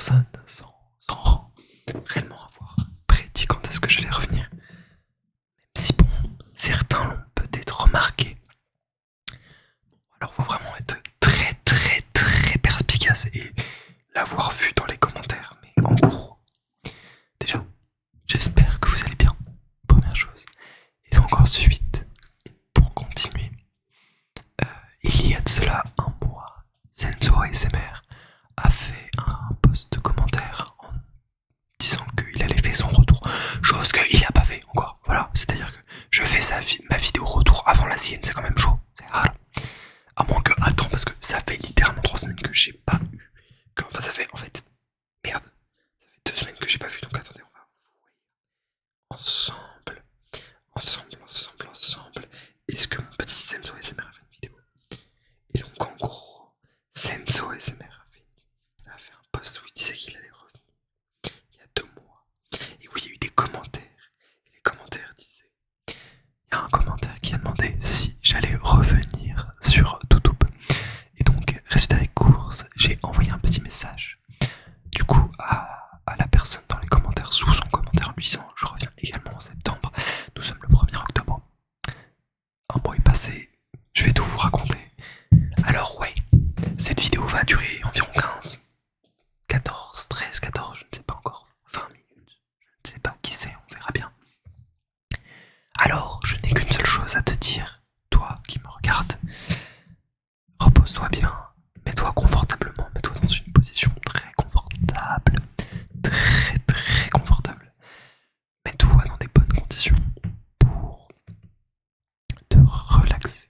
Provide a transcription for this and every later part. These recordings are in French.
personne sans réellement avoir prédit quand est-ce que j'allais revenir. Même si bon, certains l'ont peut-être remarqué. Alors faut vraiment être très très très perspicace et l'avoir vu dans les commentaires. Mais en gros, déjà, j'espère que vous allez bien, première chose. Et donc ensuite, pour continuer, il y a de cela un mois, Senzo ASMR a fait un post commentaire en disant qu'il allait faire son retour, chose qu'il n'a pas fait encore. Voilà, c'est-à-dire que je fais ma vidéo retour avant la sienne, c'est quand même chaud, c'est rare. À moins que, attends, parce que ça fait littéralement 3 semaines que j'ai pas eu. Enfin, ça fait en fait, merde, ça fait 2 semaines que j'ai pas vu, donc attendez, on va ensemble, ensemble. Est-ce que mon petit Senzo ASMR a fait une vidéo? Et donc en gros, Senzo ASMR a fait un post où il disait qu'il allait revenir il y a 2 mois. Et où il y a eu des commentaires. Et les commentaires disaient... Il y a un commentaire qui a demandé si j'allais revenir sur YouTube. Et donc, résultat des courses, j'ai envoyé un petit message. Du coup, à la personne dans les commentaires, sous son commentaire en lui disant je reviens également en septembre. Nous sommes le 1er octobre. Un mois est passé, je vais tout vous raconter. Alors ouais, cette vidéo va durer environ 14, je ne sais pas encore, 20 minutes, je ne sais pas, qui sait, on verra bien. Alors, je n'ai qu'une seule chose à te dire, toi qui me regardes, repose-toi bien, mets-toi confortablement, mets-toi dans une position très confortable, très très confortable. Mets-toi dans des bonnes conditions pour te relaxer.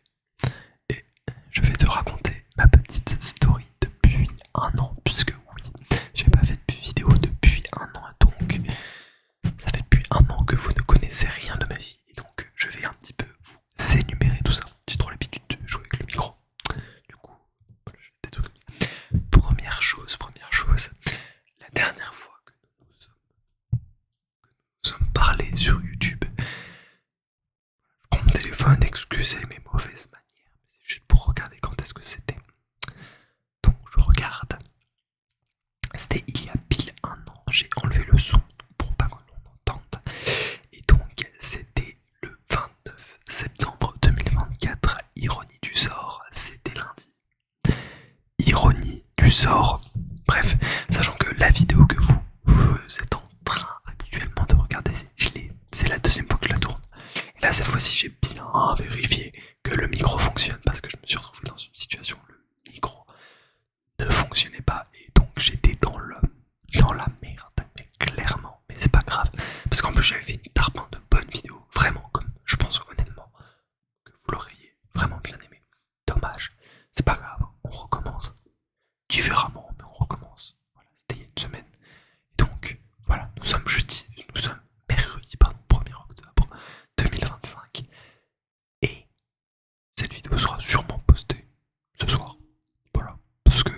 Et je vais te raconter ma petite story depuis 1 an, puisque oui, j'ai pas fait de vidéo depuis 1 an, donc ça fait depuis 1 an que vous ne connaissez rien de ma vie, et donc je vais un petit peu vous énumérer tout ça. J'ai trop l'habitude de jouer avec le micro, du coup, voilà, je fais des trucs comme ça. Première chose, la dernière fois que nous sommes parlé sur YouTube, je prends mon téléphone, excusez mes mauvaises manières, mais c'est juste pour regarder quand est-ce que c'était. Donc je regarde. C'était il y a pile 1 an, j'ai enlevé le son pour pas que l'on entende. Et donc c'était le 29 septembre 2024, ironie du sort, c'était lundi. Ironie du sort, bref, sachant que la vidéo que vous êtes en train actuellement de regarder, c'est la deuxième fois que je la tourne. Et là cette fois-ci j'ai bien vérifié que le micro fonctionne, parce que je me suis retrouvé dans une situation où le micro ne fonctionnait pas, et donc j'étais dans la merde, mais clairement, mais c'est pas grave, parce qu'en plus j'avais fait une tarpin de bonnes vidéos, vraiment, comme je pense honnêtement que vous l'auriez vraiment bien aimé. Dommage, c'est pas grave, on recommence différemment, mais on recommence. Voilà, c'était il y a une semaine. Et donc, voilà, nous sommes mercredi, pardon, 1er octobre 2025. Et cette vidéo sera sûrement postée ce soir. Voilà, parce que,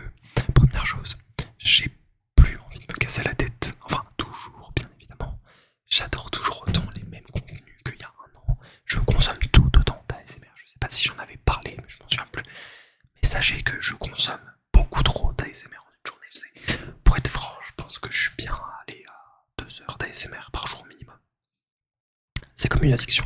première chose, j'ai plus envie de me casser la tête. Enfin, toujours, bien évidemment. J'adore toujours autant les mêmes contenus qu'il y a 1 an. Je consomme tout autant d'ASMR. Je sais pas si j'en avais parlé, mais je m'en souviens plus. Mais sachez que je consomme beaucoup trop d'ASMR en une journée. Pour être franc, je pense que je suis bien allé à 2 heures d'ASMR par jour minimum. C'est comme une addiction.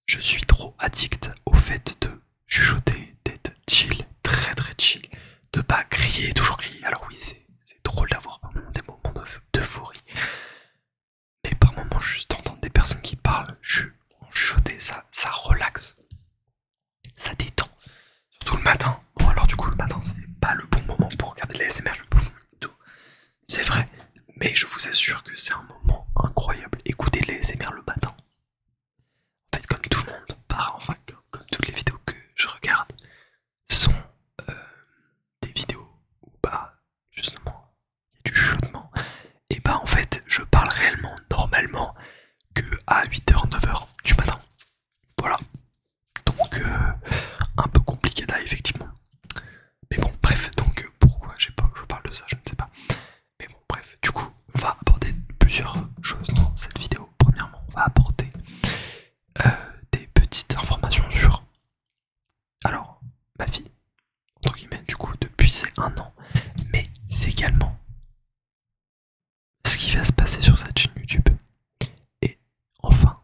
Je suis trop addict au fait de chuchoter, d'être chill, très très chill, de pas crier, toujours crier. Alors oui, c'est drôle d'avoir par moments des moments d'euphorie, mais par moments juste d'entendre des personnes qui parlent, chuchoter, ça relaxe, ça détend. Surtout le matin. Bon alors du coup le matin c'est pas le bon moment pour regarder les ASMR, je me pose tout. C'est vrai, mais je vous assure que c'est un moment incroyable. Écoutez les ASMR le matin. En fait, comme tout le monde part, enfin comme toutes les vidéos que je regarde sont des vidéos où bah justement il y a du chuchotement, et bah en fait je parle réellement normalement que à 8h, 9h du matin. Voilà. Donc un peu compliqué là effectivement. Mais bon bref, donc pourquoi je parle de ça, je ne sais pas. Mais bon bref, du coup on va aborder plusieurs choses dans cette vidéo. Premièrement, on va aborder des petites informations sur alors ma vie, entre guillemets, du coup depuis ces 1 an, c'est également ce qui va se passer sur cette chaîne YouTube. Et enfin,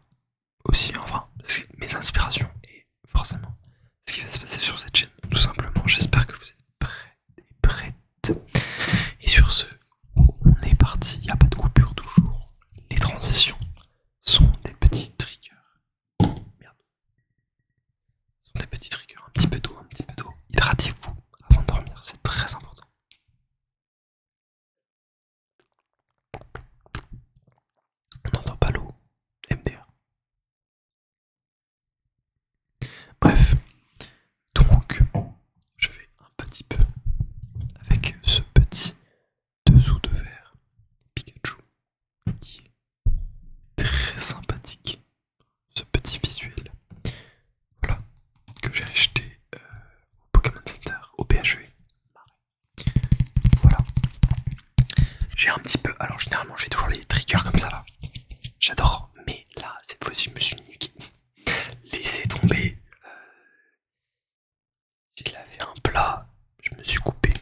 mes inspirations et forcément ce qui va se passer sur cette chaîne, tout simplement. J'espère que vous êtes prêts et prêtes. Et sur ce, on est parti, il n'y a pas de coupure toujours. Les transitions sont des petits triggers. Merde. Sont des petits triggers, un petit peu d'eau, un petit peu d'eau. Hydratez-vous avant de dormir, c'est très important. On n'entend pas l'eau, MDR. Bref, donc je vais un petit peu avec ce petit dessous de verre Pikachu qui est très sympathique. Ce petit visuel, voilà, que j'ai acheté au Pokémon Center, au PHV. Voilà. J'ai un petit peu, alors généralement j'ai toujours les triggers comme ça là. J'adore, mais là cette fois-ci je me suis niqué. Laissez tomber. J'ai lavé un plat, je me suis coupé.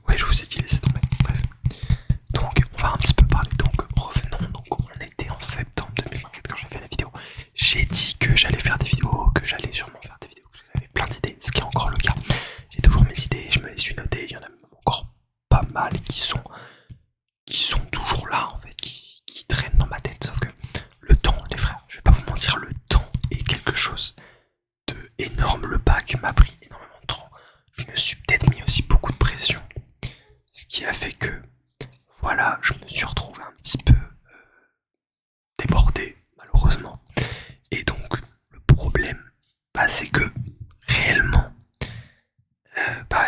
Ouais, je vous ai dit laissez tomber. Bref. Donc on va un petit peu parler. Donc revenons. Donc on était en septembre 2024 quand j'ai fait la vidéo. J'ai dit que j'allais faire des vidéos, que j'allais sûrement faire des vidéos, que j'avais plein d'idées, ce qui est encore le cas. J'ai toujours mes idées, je me les suis notées, il y en a même encore pas mal qui sont toujours là en fait, qui traînent dans ma tête. Sauf que le temps, les frères, je vais pas vous mentir, le temps est quelque chose de énorme. Le bac m'a pris énormément de temps. Je me suis peut-être mis aussi beaucoup de pression. Ce qui a fait que, voilà, je me suis retrouvé un petit peu débordé, malheureusement. Et donc, le problème, c'est que, réellement,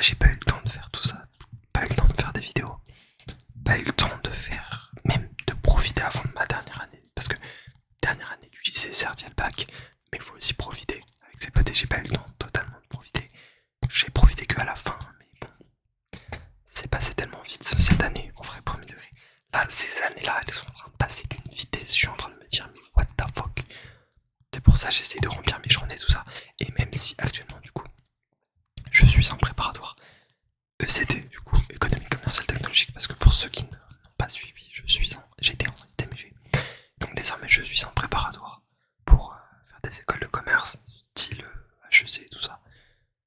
j'ai pas eu le temps de faire tout ça. Pas eu le temps de faire des vidéos. Pas eu le temps de faire, même de profiter à fond de ma dernière année. Parce que, dernière année du lycée, certes, il y a le bac, mais il faut aussi profiter. Avec ses potes, et j'ai pas eu le temps totalement de profiter. J'ai profité que à la fin, mais bon, c'est passé tellement vite cette année, en vrai, premier degré. Là, ces années-là, elles sont en train de passer d'une vitesse, je suis en train de me dire, mais what the fuck. C'est pour ça que j'essaie de remplir mes journées, tout ça. Et même si actuellement, du coup, je suis en préparatoire ECT, du coup, économie commerciale technologique, parce que pour ceux qui n'ont pas suivi, j'étais en STMG. Donc désormais, je suis en préparatoire pour faire des écoles de commerce, style HEC et tout ça.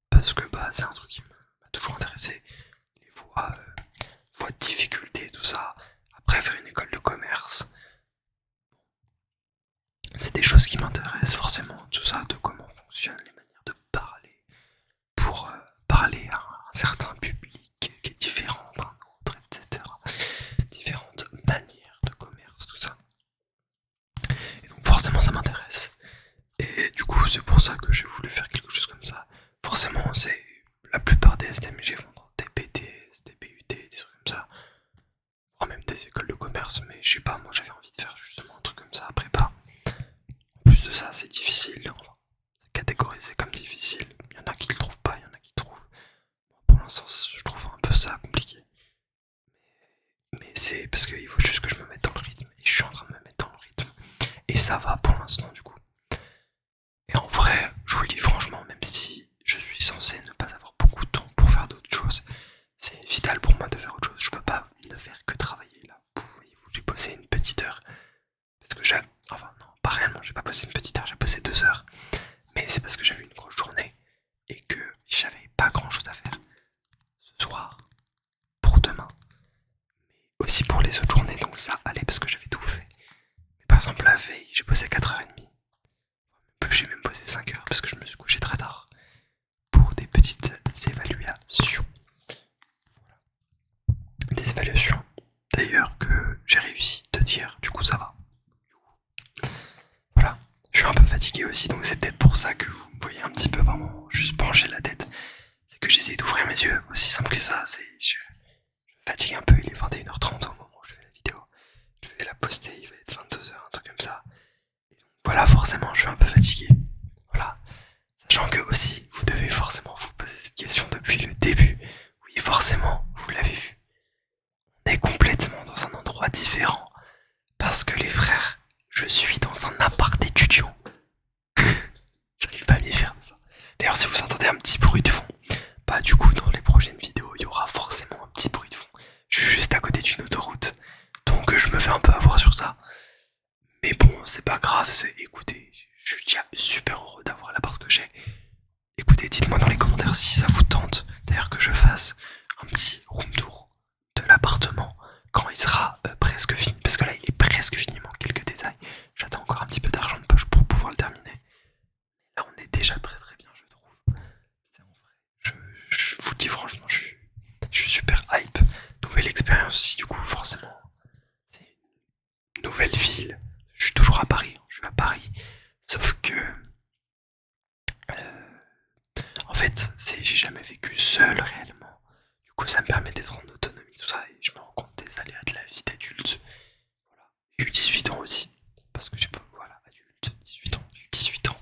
Parce que c'est un truc qui m'a toujours intéressé. Les voies de difficulté, tout ça. Après, faire une école de commerce, c'est des choses qui m'intéressent forcément, tout ça, de comment fonctionnent les manières de parler, pour parler à un certain public qui est différent d'un autre, etc. Différentes manières de commerce, tout ça. Et donc forcément ça m'intéresse. Et du coup c'est pour ça que j'ai voulu faire quelque chose comme ça. Forcément c'est la plupart des STMG vont dans des BTS, des BUT, des trucs comme ça. Voire même des écoles de commerce, mais je sais pas, moi j'avais envie de faire justement un truc comme ça à prépa. En plus de ça c'est difficile, enfin, c'est catégorisé comme difficile. Il y en a qui le trouvent pas, il y en a qui le trouvent. Moi, pour l'instant je trouve un peu ça compliqué. Mais c'est parce qu'il faut juste que je me mette dans le rythme. Et je suis en train de me mettre dans le rythme. Et ça va pour l'instant du coup. Et en vrai, je vous le dis franchement, même si je suis censé ne pas avoir beaucoup de temps pour faire d'autres choses, c'est vital pour moi de faire autre chose. Je peux pas ne faire que travailler là. Voyez-vous, j'ai bossé une petite heure. Parce que enfin non, pas réellement, j'ai pas bossé une petite heure, j'ai bossé 2 heures. Mais c'est parce que j'avais une grosse journée et que j'avais pas grand chose à faire ce soir, pour demain, mais aussi pour les autres journées, donc ça allait parce que j'avais tout fait. Mais par exemple la veille, j'ai bossé 4h30. Plus j'ai même bossé 5 heures parce que je me suis couché très tard pour des petites évaluations. Voilà. Des évaluations d'ailleurs que j'ai réussi 2 tiers, du coup ça va. Voilà, je suis un peu fatigué aussi, donc c'est peut-être pour ça que vous me voyez un petit peu vraiment juste pencher la tête. C'est que j'essaie d'ouvrir mes yeux, aussi simple que ça. Je fatigue un peu, il est 21h30 au moment où je fais la vidéo. Je vais la poster, il va être 22h, un truc comme ça. Et donc, voilà, forcément, je suis un peu fatigué. Voilà. Sachant que aussi, vous devez forcément vous poser cette question depuis le début. Oui, forcément, vous l'avez vu. On est complètement dans un endroit différent. Parce que les frères, je suis dans un appart étudiant. J'arrive pas à m'y faire de ça. D'ailleurs, si vous entendez un petit bruit de fond, du coup, dans les prochaines vidéos, il y aura forcément un grave, écoutez, je suis déjà super heureux d'avoir l'appart que j'ai. Écoutez, dites-moi dans les commentaires si ça vous tente d'ailleurs que je fasse un petit room tour de l'appartement quand il sera presque fini, parce que là il est presque fini, il manque quelques détails. J'attends encore un petit peu d'argent de poche pour pouvoir le terminer. Là on est déjà très très bien, je trouve. C'est en vrai. Je vous le dis franchement, je suis super hype. Nouvelle expérience aussi, du coup forcément. C'est une nouvelle ville. Je suis toujours à Paris, je suis à Paris. Sauf que en fait, j'ai jamais vécu seul réellement. Du coup, ça me permet d'être en autonomie, tout ça, et je me rends compte des aléas de la vie d'adulte. Voilà. J'ai eu 18 ans aussi, parce que j'ai pas, voilà, adulte, 18 ans, 18 ans.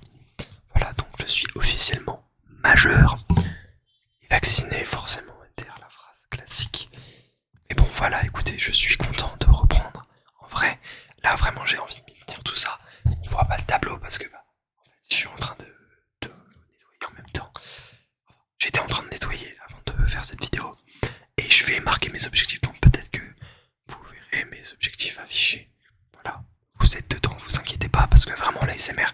Voilà, donc je suis officiellement majeur et vacciné, forcément, derrière la phrase classique. Mais bon, voilà, écoutez, je suis content de reprendre. En vrai, là, vraiment, j'ai envie de m'y tenir, tout ça. On voit pas le tableau parce que, bah, en fait, je suis en train de nettoyer en même temps. J'étais en train de nettoyer avant de faire cette vidéo et je vais marquer mes objectifs, donc peut-être que vous verrez mes objectifs affichés. Voilà, vous êtes dedans, vous inquiétez pas, parce que vraiment l'ASMR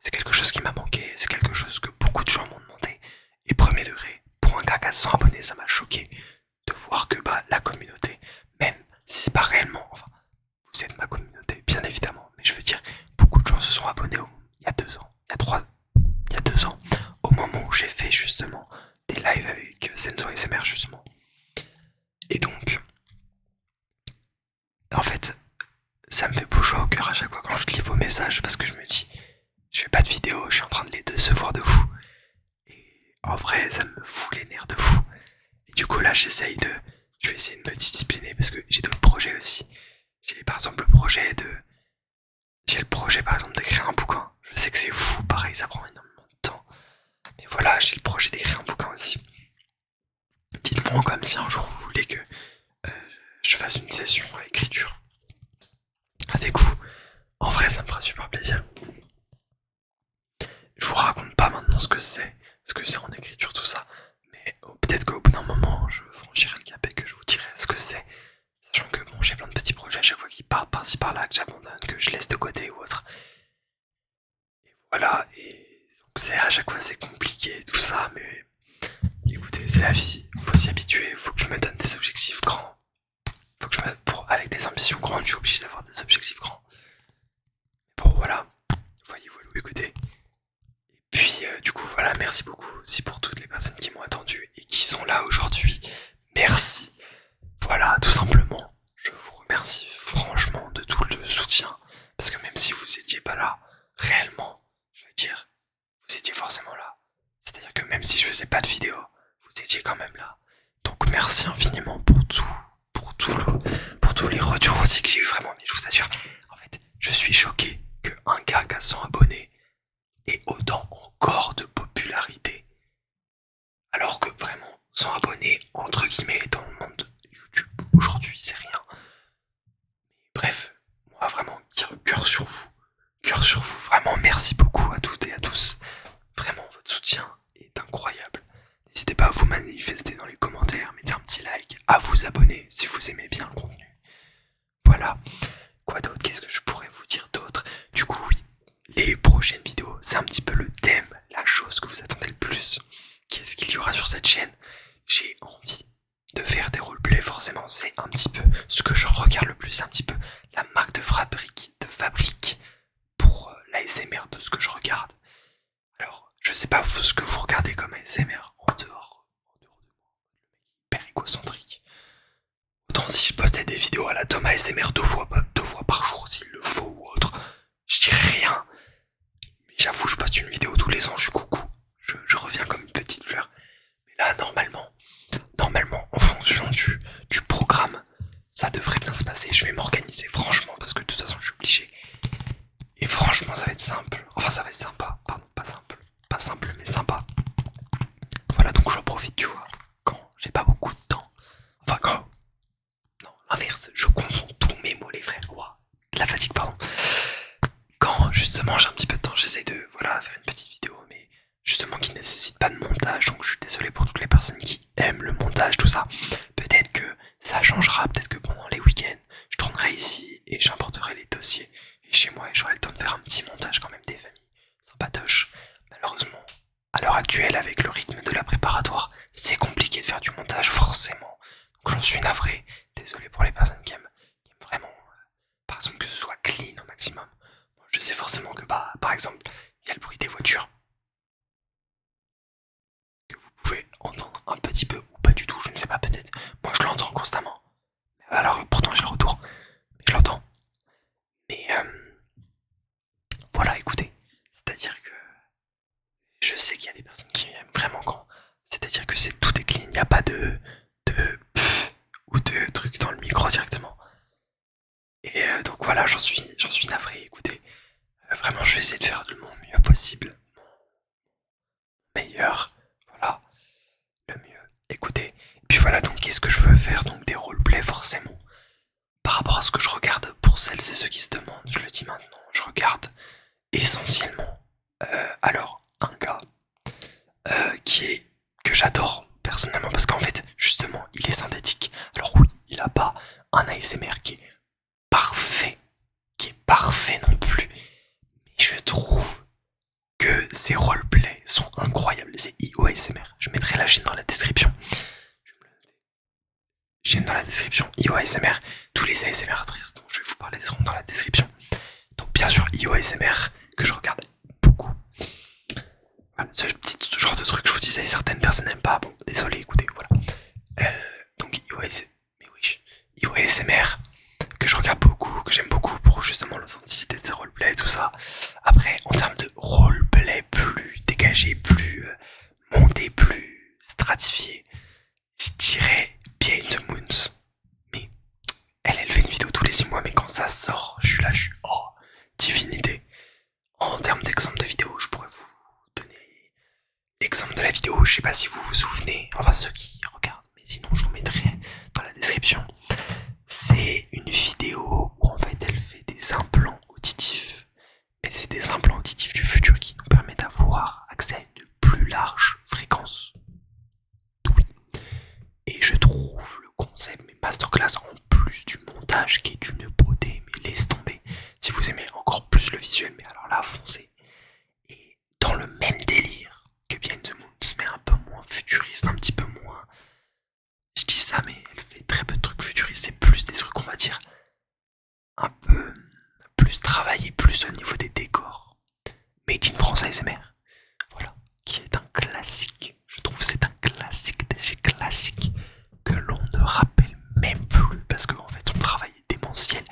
c'est quelque chose qui m'a manqué, c'est quelque chose que beaucoup de gens m'ont demandé. Et premier degré, pour un gars qui a 100 abonnés, ça m'a choqué de voir que bah, la communauté, même si c'est pas réellement, enfin vous êtes ma communauté bien évidemment, mais je veux dire, beaucoup de gens se sont abonnés il y a 2 ans, il y a 2 ans, au moment où j'ai fait justement des lives avec Senzo ASMR justement. Et donc, en fait, ça me fait bouger au cœur à chaque fois quand je lis vos messages parce que je me dis, je fais pas de vidéo, je suis en train de les décevoir de vous. Et en vrai, ça me fout les nerfs de fou. Et du coup, là, je vais essayer de me discipliner parce que j'ai d'autres projets aussi. J'ai par exemple j'ai le projet par exemple d'écrire un bouquin. Je sais que c'est fou, pareil, ça prend énormément de temps. Mais voilà, j'ai le projet d'écrire un bouquin aussi. Dites-moi comme si un jour vous voulez que je fasse une session à écriture avec vous. En vrai, ça me fera super plaisir. Je vous raconte pas maintenant ce que c'est en écriture, tout ça. Mais peut-être qu'au bout d'un moment, je franchirai le cap et que je vous dirai ce que c'est. Sachant que bon, j'ai plein de petits projets à chaque fois qui partent par-ci par-là, que j'abandonne, que je laisse de côté ou autre. Et voilà, et donc c'est à chaque fois c'est compliqué tout ça, mais écoutez, c'est la vie, faut s'y habituer, faut que je me donne des objectifs grands. Faut que avec des ambitions grandes, je suis obligé d'avoir des objectifs grands. Bon voilà, voyez, voilà, écoutez. Et puis du coup voilà, merci beaucoup aussi pour toutes les personnes qui m'ont attendu et qui sont là aujourd'hui. Merci. Voilà, tout simplement. Je vous remercie franchement de tout le soutien. Parce que même si vous étiez pas là, réellement, je veux dire, vous étiez forcément là. C'est-à-dire que même si je faisais pas de vidéo, vous étiez quand même là. Donc merci infiniment pour tous les retours aussi que j'ai eu vraiment. Mais je vous assure, en fait, je suis choqué qu'un gars qui a 100 abonnés ait autant encore de popularité. Alors que vraiment, 100 abonnés, entre guillemets, dans le monde de YouTube, aujourd'hui, c'est rien. Bref, moi vraiment, cœur sur vous. Cœur sur vous, vraiment merci beaucoup à toutes et à tous. Vraiment, votre soutien est incroyable. N'hésitez pas à vous manifester dans les commentaires, mettez un petit like, à vous abonner si vous aimez bien le contenu. Voilà. Quoi d'autre? Qu'est-ce que je pourrais vous dire d'autre? Du coup, oui, les prochaines vidéos, c'est un petit peu le thème, la chose que vous attendez le plus. Qu'est-ce qu'il y aura sur cette chaîne? J'ai envie de faire des roleplays, forcément, c'est un petit peu ce que je regarde le plus, c'est un petit peu la marque de fabrique pour l'ASMR de ce que je regarde. Alors, je sais pas ce que vous regardez comme ASMR en dehors de moi, hyper égocentrique. Autant si je postais des vidéos à la Tom ASMR deux fois par jour, s'il le faut ou autre, je dirais rien. Mais j'avoue, je poste une vidéo tous les ans, je suis coucou. Je reviens comme une petite fleur. Mais là, normalement, en fonction du programme, ça devrait bien se passer. Je vais m'organiser franchement parce que de toute façon je suis obligé. Et franchement ça va être simple. Enfin ça va être sympa. Pardon, pas simple. Pas simple mais sympa. Voilà, donc j'en profite, tu vois, quand j'ai pas beaucoup de temps. Enfin quand... Non, l'inverse, je confonds tous mes mots les frères. Ouah, la fatigue, pardon. Quand justement j'ai un petit peu de temps, j'essaie de faire une petite vidéo, mais justement qui ne nécessite pas de montage. Donc je suis désolé pour toutes les personnes qui aiment le montage, tout ça. Peut-être que ça changera, peut-être que pendant les week-ends, je tournerai ici et j'importerai les dossiers et chez moi et j'aurai le temps de faire un petit Donc j'en suis navré, désolé pour les personnes qui aiment vraiment, par exemple que ce soit clean au maximum. Bon, je sais forcément que bah, par exemple, il y a le bruit des voitures que vous pouvez entendre un petit peu ou pas du tout, je ne sais pas peut-être. Moi je l'entends constamment. Alors pourtant j'ai le retour, mais je l'entends. Mais voilà, écoutez, c'est-à-dire que je sais qu'il y a des personnes qui aiment vraiment quand, c'est-à-dire que c'est tout est clean, il n'y a pas de pff, ou de trucs dans le micro directement. Et donc voilà, j'en suis navré. Écoutez, vraiment, je vais essayer de faire de mon mieux possible, mon meilleur, voilà, le mieux. Écoutez, et puis voilà, donc qu'est-ce que je veux faire? Donc des roleplays forcément. Par rapport à ce que je regarde, pour celles et ceux qui se demandent, je le dis maintenant, je regarde essentiellement, alors un gars qui est que j'adore personnellement parce qu'en fait justement il est synthétique. Alors oui, il a pas un ASMR parfait, qui est parfait non plus, mais je trouve que ses roleplays sont incroyables. C'est IOASMR. Je mettrai la chaîne dans la description. Je me le noter. Chaîne dans la description, IOASMR. Tous les ASMR actrices dont je vais vous parler seront dans la description. Donc bien sûr IOASMR que je regarde beaucoup. Voilà, ce petit genre de truc, je vous disais, certaines personnes n'aiment pas. Bon, désolé, écoutez, voilà. Donc IOASMR que je regarde beaucoup, que j'aime beaucoup pour justement l'authenticité de ses roleplays et tout ça. Après, en termes de roleplay plus dégagé, plus monté, plus stratifié, je dirais Behind the Moons. Mais elle fait une vidéo tous les 6 mois, mais quand ça sort, je suis oh, divinité. En termes d'exemple de vidéo, je pourrais vous donner l'exemple de la vidéo, je sais pas si vous vous souvenez, enfin ceux qui regardent, mais sinon je vous mettrai dans la description. C'est une vidéo où en fait elle fait des implants auditifs, mais c'est des implants auditifs du futur qui nous permettent d'avoir accès à une plus large fréquence d'ouïe. Et je trouve le concept, mais masterclass, en plus du montage qui est d'une beauté, mais laisse tomber. Si vous aimez encore plus le visuel, mais alors là, foncez. Et dans le même délire que Behind the Moons, mais un peu moins futuriste, un petit peu moins. Je dis ça, mais elle fait très peu de trucs futuristes, c'est plus des trucs, on va dire, un peu plus travaillés, plus au niveau des décors. Made in France ASMR, voilà, qui est un classique. Je trouve que c'est un classique des chez classiques que l'on ne rappelle même plus parce qu'en fait son travail est démentiel.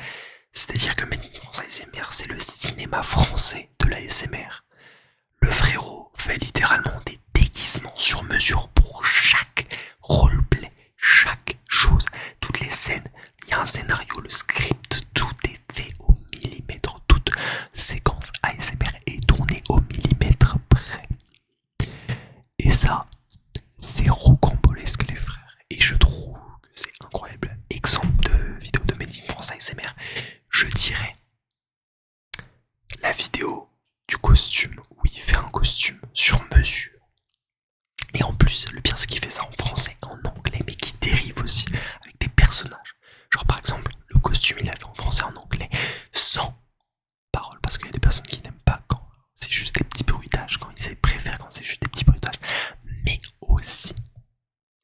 C'est-à-dire que Made in France ASMR, c'est le cinéma français de l'ASMR. Le frérot fait littéralement des déguisements sur mesure pour chaque roleplay, chaque chose, toutes les scènes. Il y a un scénario, le script, tout est fait au millimètre. Toute séquence ASMR est tournée au millimètre près. Et ça, c'est rocambolesque les frères. Et je trouve que c'est incroyable. Exemple de vidéo de Made in France ASMR, je dirais la vidéo du costume où il fait un costume sur mesure. Et en plus, le pire c'est qu'il fait ça en français, en anglais, mais qui dérive aussi avec des personnages. Genre par exemple, le costume il l'a fait en français, en anglais, sans paroles, parce qu'il y a des personnes qui n'aiment pas quand c'est juste des petits bruitages, quand ils préfèrent quand c'est juste des petits bruitages, mais aussi,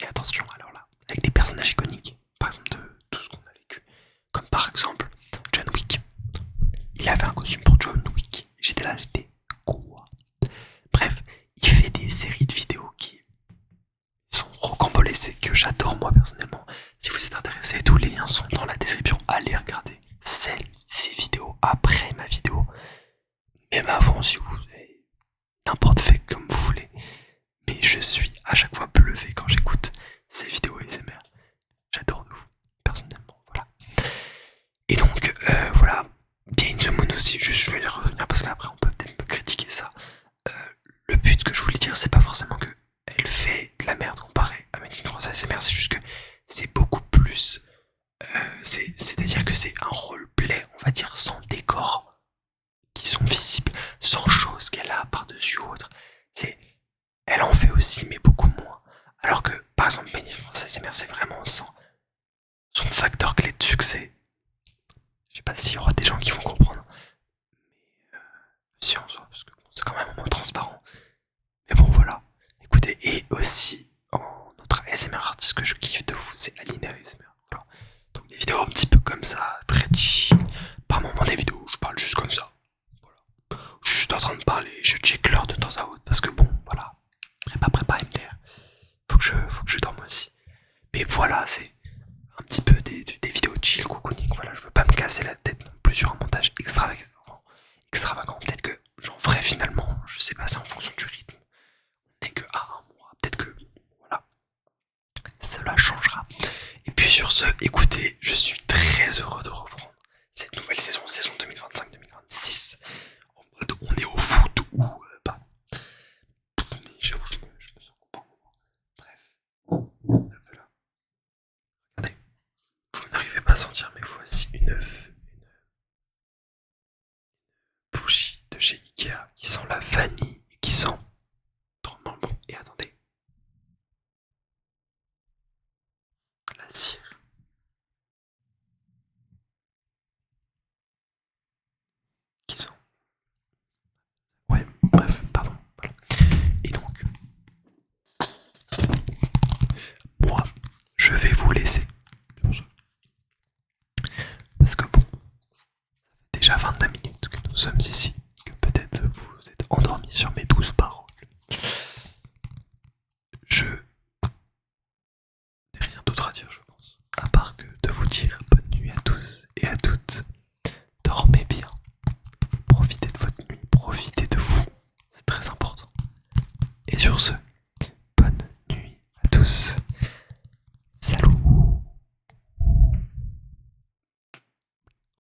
et attention alors là, avec des personnages iconiques, par exemple de tout ce qu'on a vécu, comme par exemple John Wick. Il avait un costume pour John Wick, j'étais là, j'étais quoi? Bref, il fait des séries de vidéos qui sont rocambolesques, que j'adore moi personnellement. Si vous êtes intéressé, tous les liens sont dans la description. Allez regarder ces vidéos après ma vidéo, même avant si vous avez n'importe fait comme vous voulez. Mais je suis à chaque fois bluffé quand j'écoute ces vidéos ASMR. J'adore de vous, personnellement, voilà. Et donc, voilà, Behind the Moon aussi, je vais y revenir parce qu'après on peut peut-être me critiquer ça. Le but que je voulais dire, c'est pas forcément que elle fait de la merde comparée à Made in France ASMR, c'est juste que c'est beaucoup plus. C'est-à-dire que c'est un roleplay, on va dire, sans décor qui sont visibles, sans choses qu'elle a par-dessus ou autre. Elle en fait aussi, mais beaucoup moins. Alors que, par exemple, Made in France ASMR, c'est vraiment son facteur clé de succès. Je sais pas s'il y aura des gens qui vont comprendre, mais si en soi, parce que bon, c'est quand même un mot transparent. Mais bon, voilà. Écoutez, et aussi, en autre ASMR artiste que je kiffe de vous, c'est Aline Mais voilà, c'est un petit peu des vidéos chill, cocooning. Voilà, je veux pas me casser la tête non plus sur un montage extravagant. Peut-être que j'en ferai finalement, je sais pas, c'est en fonction du rythme. On n'est que à un mois, peut-être que voilà, cela changera. Et puis sur ce, écoutez, je suis très heureux de reprendre cette nouvelle saison 2025-2026. En mode on est au foot ou pas. Mais j'avoue, je me sens coupant. Bref, voilà. Regardez, vous n'arrivez pas à sentir, mais voici une bougie de chez Ikea qui sent la vanille et qui sent drôlement bon. Et attendez, la cire. Qui sent. Ouais, bref, pardon. Voilà. Et donc, moi, je vais vous laisser. Parce que bon, déjà 22 minutes que nous sommes ici, que peut-être vous êtes endormis sur mes 12 paroles. Je n'ai rien d'autre à dire, je pense, à part que de vous dire bonne nuit à tous et à toutes. Dormez bien, profitez de votre nuit, profitez de vous, c'est très important. Et sur ce,